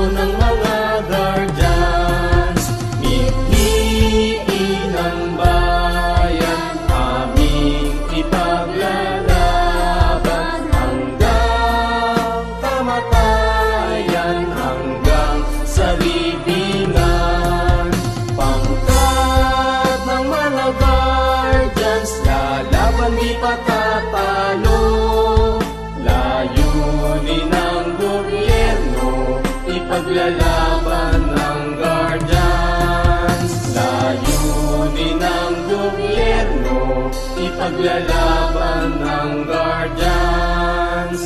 ng mga guardians. Mithiin ng bayan, aming ipaglalaban hanggang kamatayan, hanggang sa libingan. Pangkat ng mga guardians, lalaban di patatalo. Layunin ng gobyerno, ipaglalaban ng guardians. Layunin ng gobyerno, ipaglalaban ng guardians.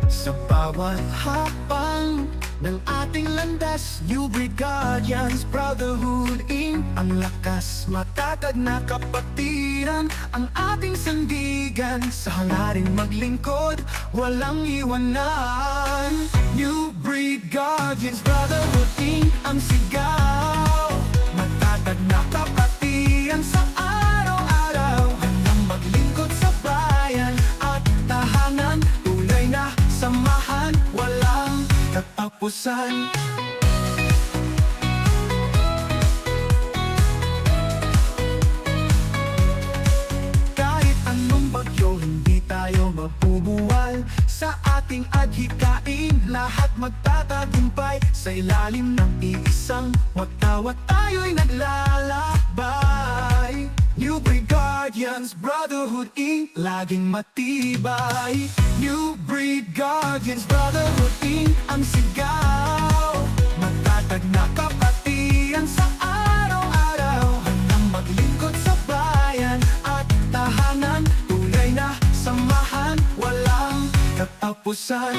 Sa bawat hakbang ng ating landas, New Breed Guardians, Brotherhood Inc. Ang lakas, matatag na kapatiran, ang ating sandigan. Sa hangaring maglingkod, walang iwanan. New Breed Guardians, Brotherhood Inc. Ang sigaw, matatag na kapatiran sa araw-araw, handang maglingkod sa bayan at tahanan. Tunay na samahan, walang katapusan. Kahit anong bagyo, hindi tayo mabubuwal. Sa ating adhikain, lahat magtatagumpay. Sa ilalim ng iisang watawat, tayo'y naglalakbay. New Breed Guardians, Brotherhood Inc. Laging matibay. New Breed Guardians, Brotherhood Inc. Ang sigaw, matatag na kapatiran sa araw-araw, handang maglingkod sa bayan at tahanan. Tunay na samahan, walang katapusan.